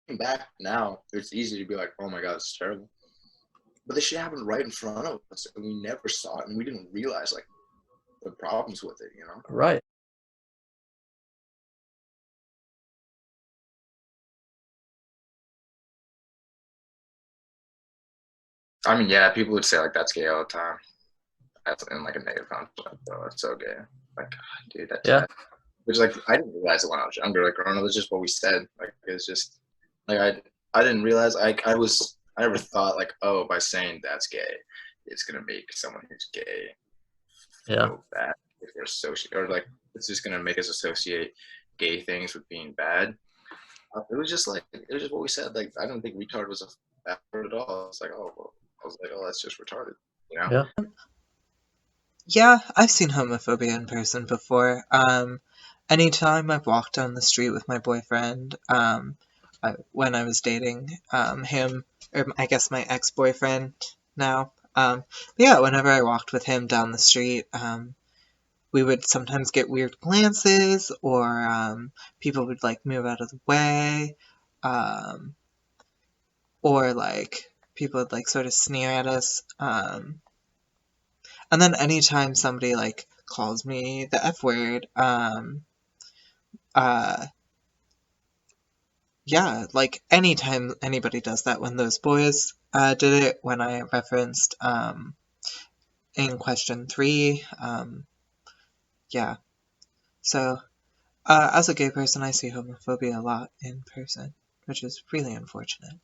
back now, it's easy to be like, oh my God, it's terrible. But this shit happened right in front of us, and we never saw it, and we didn't realize like the problems with it, you know? Right. I mean, yeah, people would say like that's gay all the time. That's in like a negative context. Oh, that's so gay. Like, dude, that's Yeah. bad. Which like I didn't realize it when I was younger. Like growing up, it's just what we said. Like it's just like I didn't realize I never thought like, oh, by saying that's gay, it's gonna make someone who's gay Yeah. feel bad if they're associate or like it's just gonna make us associate gay things with being bad. It was just like it was just what we said. Like I don't think retard was a bad word at all. It's like oh, well, I was like oh, that's just retarded, you know? Yeah. Yeah, I've seen homophobia in person before. Anytime I've walked down the street with my boyfriend, when I was dating him, or I guess my ex-boyfriend now. Yeah, whenever I walked with him down the street, we would sometimes get weird glances, or people would like move out of the way, um, or like people would like sort of sneer at us. And then anytime somebody like calls me the F word, uh, yeah, like anytime anybody does that, when those boys did it, when I referenced in question 3, yeah. So as a gay person, I see homophobia a lot in person, which is really unfortunate.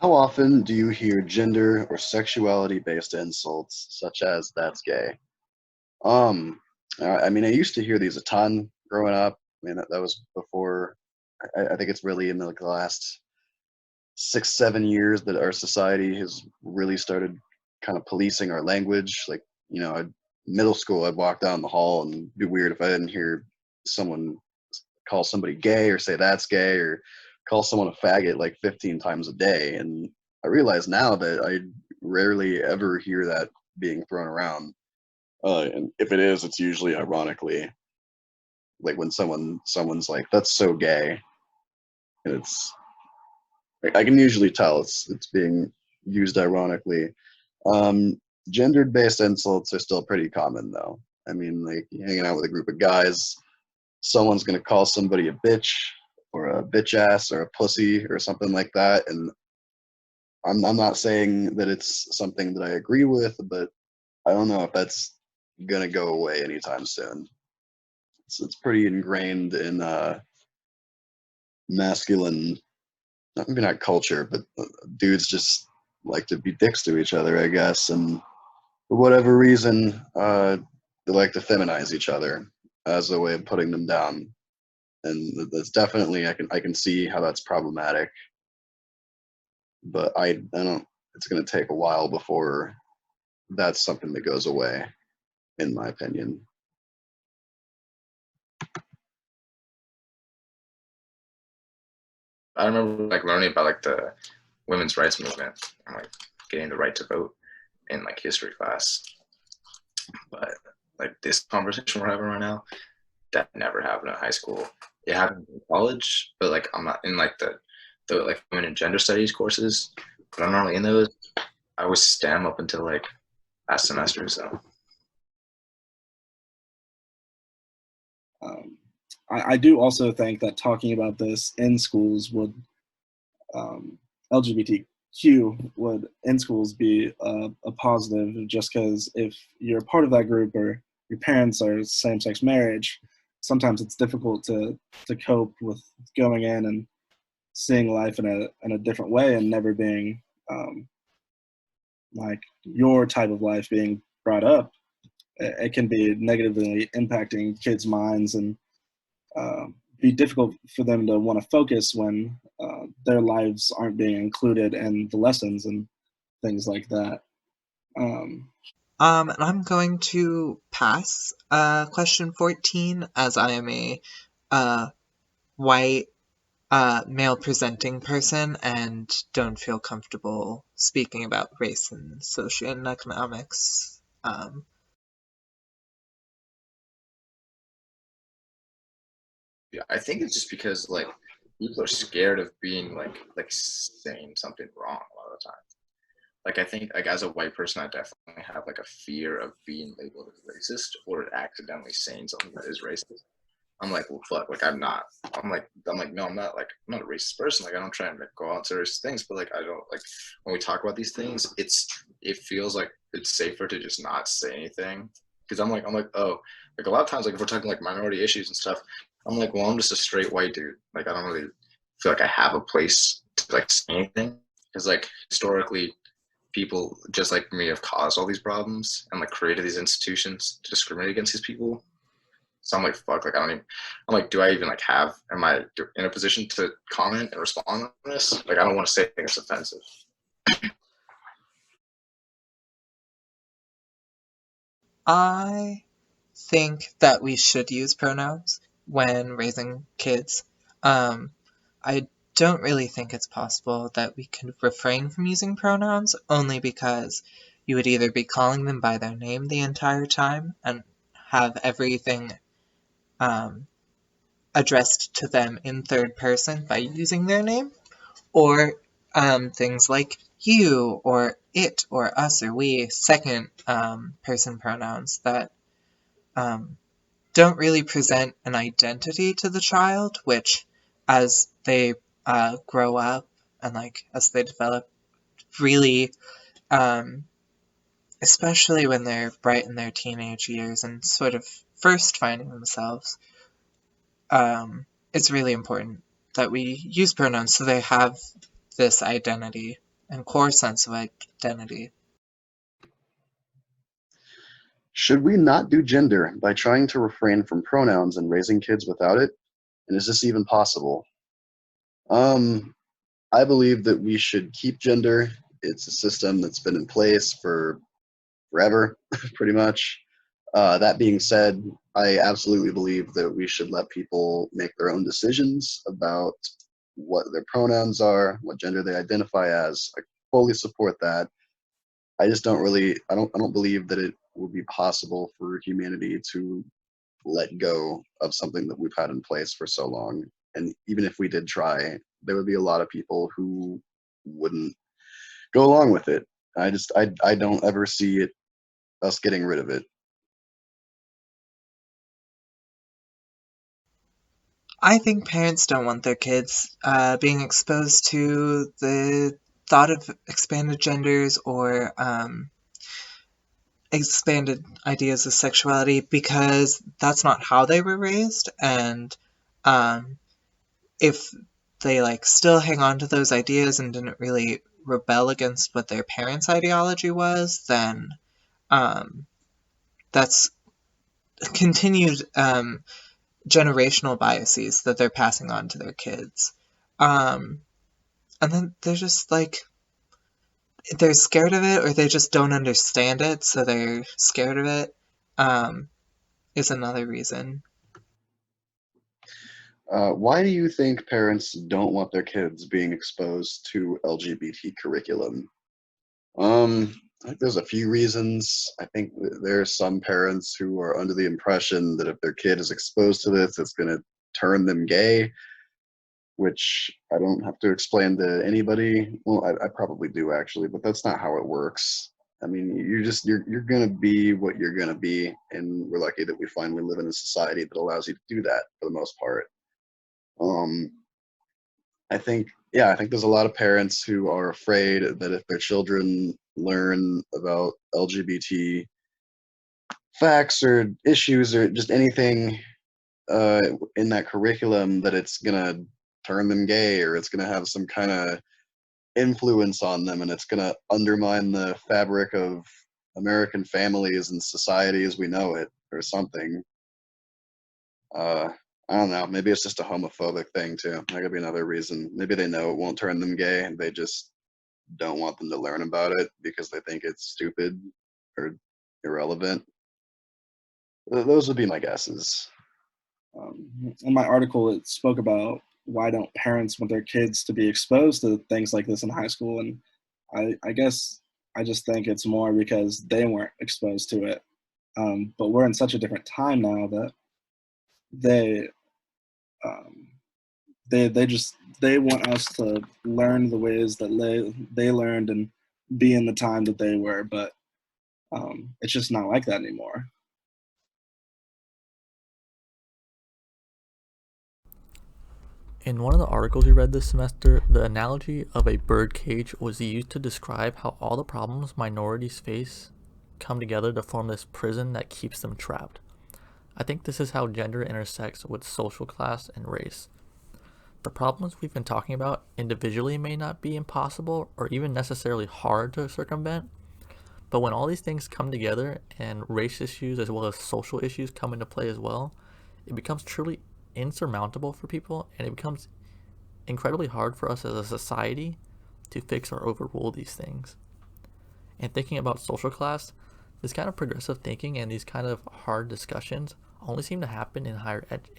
How often do you hear gender or sexuality based insults such as that's gay? Um, I mean, I used to hear these a ton growing up. I mean, that was before. I think it's really in like the last 6, 7 years that our society has really started kind of policing our language. Like, middle school, I'd walk down the hall and it'd be weird if I didn't hear someone call somebody gay or say that's gay or call someone a faggot like 15 times a day. And I realize now that I rarely ever hear that being thrown around. And if it is, it's usually ironically, like when someone's like, "That's so gay," and it's I can usually tell it's being used ironically. Um, Gendered based insults are still pretty common though. I mean, like hanging out with a group of guys, someone's gonna call somebody a bitch or a bitch ass or a pussy or something like that, and I'm not saying that it's something that I agree with, but I don't know if that's gonna go away anytime soon. It's pretty ingrained in masculine, maybe not culture, but dudes just like to be dicks to each other, I guess, and for whatever reason, they like to feminize each other as a way of putting them down, and that's definitely I can see how that's problematic, but I don't. It's going to take a while before that's something that goes away, in my opinion. I remember like learning about like the women's rights movement and like getting the right to vote in like history class. But like this conversation we're having right now, that never happened in high school. It happened in college, but like I'm not in like the like women and gender studies courses. But I'm not really in those. I was STEM up until like last semester, so Um, I do also think that talking about this in schools would LGBTQ would in schools be a positive, just because if you're part of that group or your parents are same-sex marriage, sometimes it's difficult to cope with going in and seeing life in a different way and never being like your type of life being brought up. It can be negatively impacting kids' minds and be difficult for them to want to focus when their lives aren't being included in the lessons and things like that. Um, And I'm going to pass question 14, as I am a uh, white male presenting person and don't feel comfortable speaking about race and socioeconomics. Yeah, I think it's just because like people are scared of being like saying something wrong a lot of the time. Like I think like as a white person, I definitely have like a fear of being labeled as racist or accidentally saying something that is racist. I'm like, well, fuck, like I'm not. I'm like, no, I'm not a racist person. Like I don't try and like, go out and say racist things, but like I don't like when we talk about these things, it feels like it's safer to just not say anything. Because I'm like, oh, like a lot of times, like if we're talking like minority issues and stuff, I'm like, well, I'm just a straight white dude. Like I don't really feel like I have a place to like say anything. Because like historically, people just like me have caused all these problems and like created these institutions to discriminate against these people. So I'm like, fuck, like I don't even. I'm like, do I even like have? Am I in a position to comment and respond on this? Like, I don't want to say anything that's offensive. I think that we should use pronouns when raising kids. I don't really think it's possible that we can refrain from using pronouns, only because you would either be calling them by their name the entire time and have everything um, addressed to them in third person by using their name, or things like you or it or us or we, second person pronouns that um, don't really present an identity to the child, which as they grow up and like as they develop, really, um, especially when they're bright in their teenage years and sort of first finding themselves, it's really important that we use pronouns so they have this identity and core sense of identity. Should we not do gender by trying to refrain from pronouns and raising kids without it? And is this even possible? Um, I believe that we should keep gender. It's a system that's been in place for forever, pretty much. That being said, I absolutely believe that we should let people make their own decisions about what their pronouns are, what gender they identify as. I fully support that. I just don't really, I don't believe that it would be possible for humanity to let go of something that we've had in place for so long. And even if we did try, there would be a lot of people who wouldn't go along with it. I don't ever see it us getting rid of it. I think parents don't want their kids being exposed to the thought of expanded genders or expanded ideas of sexuality because that's not how they were raised, and um, if they like still hang on to those ideas and didn't really rebel against what their parents' ideology was, then um, that's continued generational biases that they're passing on to their kids. Um, and then they're just like, they're scared of it or they just don't understand it, so they're scared of it, um, is another reason. Why do you think parents don't want their kids being exposed to LGBT curriculum? I think there's a few reasons. I think there are some parents who are under the impression that if their kid is exposed to this, it's going to turn them gay, which I don't have to explain to anybody. Well, I probably do actually, but that's not how it works. I mean, you're gonna be what you're gonna be, and we're lucky that we finally live in a society that allows you to do that for the most part. Um, I think there's a lot of parents who are afraid that if their children learn about LGBT facts or issues or just anything uh, in that curriculum, that it's gonna turn them gay or it's gonna have some kind of influence on them and it's gonna undermine the fabric of American families and society as we know it or something. Uh, I don't know. Maybe it's just a homophobic thing too. That could be another reason. Maybe they know it won't turn them gay and they just don't want them to learn about it because they think it's stupid or irrelevant. Those would be my guesses. In my article, it spoke about why don't parents want their kids to be exposed to things like this in high school, and I guess I just think it's more because they weren't exposed to it. But we're in such a different time now that they They want us to learn the ways that they learned and be in the time that they were, but it's just not like that anymore. In one of the articles we read this semester, the analogy of a bird cage was used to describe how all the problems minorities face come together to form this prison that keeps them trapped. I think this is how gender intersects with social class and race. The problems we've been talking about individually may not be impossible or even necessarily hard to circumvent, but when all these things come together and race issues as well as social issues come into play as well, it becomes truly insurmountable for people, and it becomes incredibly hard for us as a society to fix or overrule these things. And thinking about social class, this kind of progressive thinking and these kind of hard discussions only seem to happen in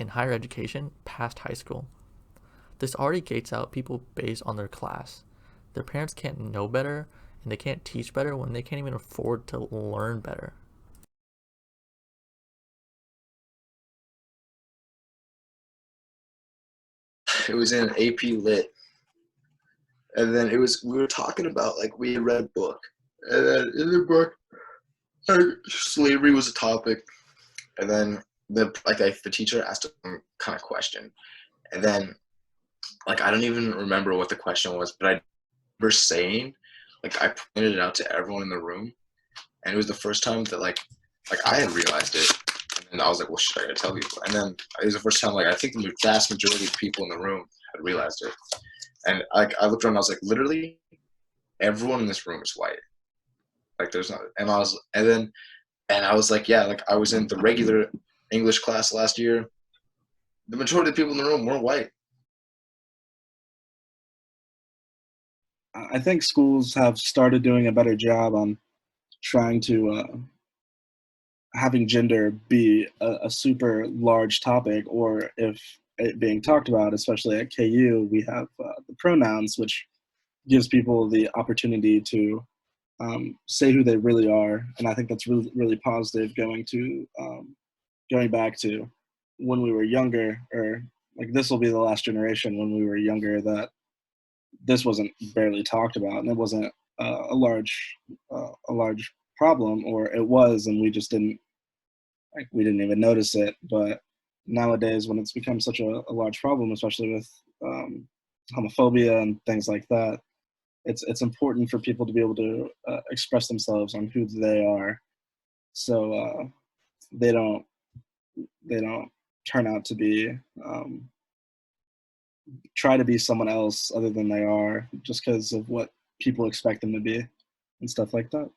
higher education past high school. This already gates out people based on their class. Their parents can't know better and they can't teach better when they can't even afford to learn better. It was in AP Lit, and then we were talking about like we had read a book, and then in the book, slavery was a topic, and then the teacher asked some kind of question, and then like I don't even remember what the question was, but I remember saying, like I pointed it out to everyone in the room, and it was the first time that like I had realized it. And I was like, well, should I tell people? And then it was the first time, like, I think the vast majority of people in the room had realized it. And I looked around and I was like, literally, everyone in this room is white. Like, there's not, and I was like, yeah, like, I was in the regular English class last year. The majority of the people in the room weren't white. I think schools have started doing a better job on trying to having gender be a super large topic, or if it being talked about, especially at KU, we have the pronouns, which gives people the opportunity to say who they really are. And I think that's really, really positive going back to when we were younger, or like this will be the last generation when we were younger that this wasn't barely talked about, and it wasn't a large problem, or it was, and we just didn't even notice it. But nowadays, when it's become such a large problem, especially with homophobia and things like that, it's important for people to be able to express themselves on who they are, so they don't turn out to be try to be someone else other than they are just because of what people expect them to be and stuff like that.